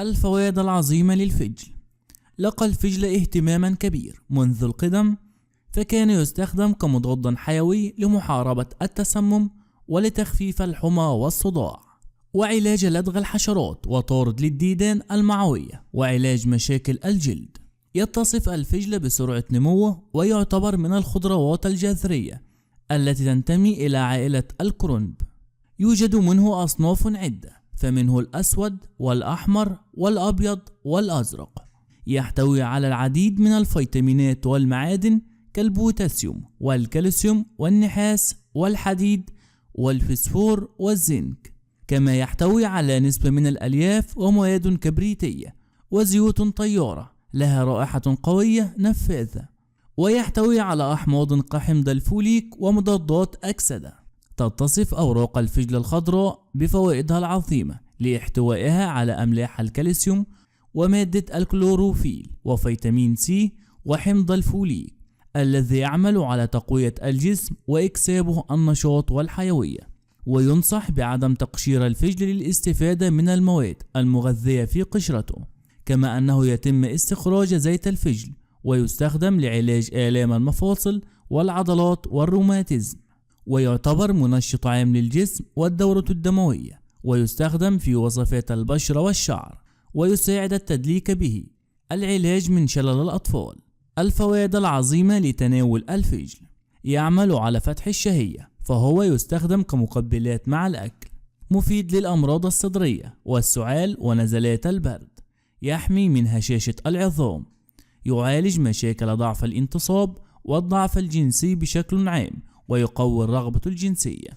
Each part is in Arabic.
الفوائد العظيمة للفجل. لقى الفجل اهتماما كبير منذ القدم، فكان يستخدم كمضاد حيوي لمحاربة التسمم ولتخفيف الحمى والصداع، وعلاج لدغ الحشرات، وطارد للديدان المعوية، وعلاج مشاكل الجلد. يتصف الفجل بسرعة نموه، ويعتبر من الخضروات الجذرية التي تنتمي إلى عائلة الكرنب. يوجد منه أصناف عدة، فمنه الأسود والأحمر والأبيض والأزرق. يحتوي على العديد من الفيتامينات والمعادن كالبوتاسيوم والكالسيوم والنحاس والحديد والفسفور والزنك، كما يحتوي على نسبة من الألياف ومواد كبريتية وزيوت طيارة لها رائحة قوية نفاذة. ويحتوي على أحماض كحمض الفوليك ومضادات أكسدة. تتصف أوراق الفجل الخضراء بفوائدها العظيمة لاحتوائها على أملاح الكالسيوم ومادة الكلوروفيل وفيتامين سي وحمض الفوليك الذي يعمل على تقوية الجسم وإكسابه النشاط والحيوية. وينصح بعدم تقشير الفجل للاستفادة من المواد المغذية في قشرته، كما أنه يتم استخراج زيت الفجل ويستخدم لعلاج آلام المفاصل والعضلات والروماتيزم. ويعتبر منشط عام للجسم والدورة الدموية، ويستخدم في وصفات البشرة والشعر، ويساعد التدليك به. العلاج من شلل الأطفال. الفوائد العظيمة لتناول الفجل: يعمل على فتح الشهية، فهو يستخدم كمقبلات مع الأكل. مفيد للأمراض الصدرية والسعال ونزلات البرد. يحمي من هشاشة العظام. يعالج مشاكل ضعف الانتصاب والضعف الجنسي بشكل عام، ويقوي الرغبة الجنسية.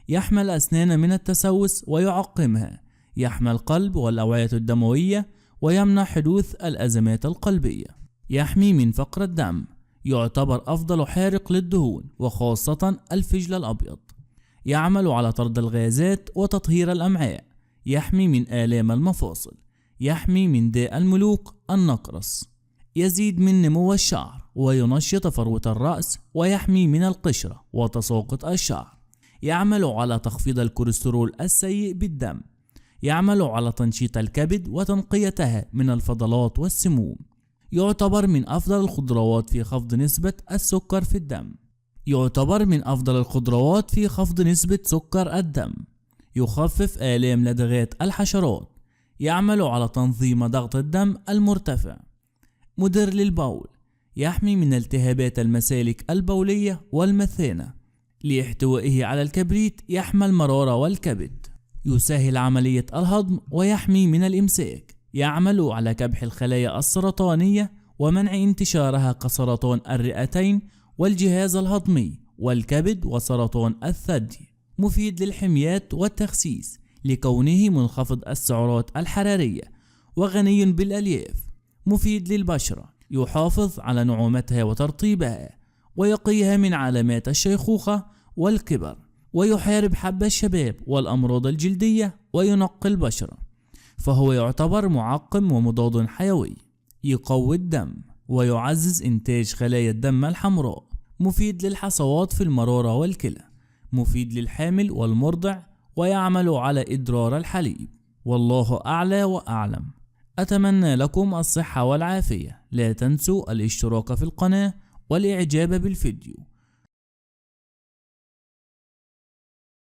يحمي الأسنان من التسوس ويعقمها. يحمي القلب والأوعية الدموية ويمنع حدوث الأزمات القلبية. يحمي من فقر الدم. يعتبر أفضل حارق للدهون، وخاصة الفجل الأبيض. يعمل على طرد الغازات وتطهير الأمعاء. يحمي من آلام المفاصل. يحمي من داء الملوك النقرس. يزيد من نمو الشعر وينشط فروة الرأس، ويحمي من القشرة وتساقط الشعر. يعمل على تخفيض الكوليسترول السيء بالدم. يعمل على تنشيط الكبد وتنقيتها من الفضلات والسموم. يعتبر من أفضل الخضروات في خفض نسبة السكر في الدم. يعتبر من أفضل الخضروات في خفض نسبة سكر الدم. يخفف آلام لدغات الحشرات. يعمل على تنظيم ضغط الدم المرتفع. مدر للبول. يحمي من التهابات المسالك البولية والمثانة. لاحتوائه على الكبريت يحمي المرارة والكبد. يسهل عملية الهضم ويحمي من الإمساك. يعمل على كبح الخلايا السرطانية ومنع انتشارها كسرطان الرئتين والجهاز الهضمي والكبد وسرطان الثدي. مفيد للحميات والتخسيس لكونه منخفض السعرات الحرارية وغني بالألياف. مفيد للبشرة. يحافظ على نعومتها وترطيبها، ويقيها من علامات الشيخوخة والكبر، ويحارب حب الشباب والأمراض الجلدية، وينقي البشرة، فهو يعتبر معقم ومضاد حيوي. يقوي الدم ويعزز إنتاج خلايا الدم الحمراء. مفيد للحصوات في المرارة والكلى. مفيد للحامل والمرضع، ويعمل على إدرار الحليب. والله أعلى وأعلم. أتمنى لكم الصحة والعافية. لا تنسوا الاشتراك في القناة والإعجاب بالفيديو.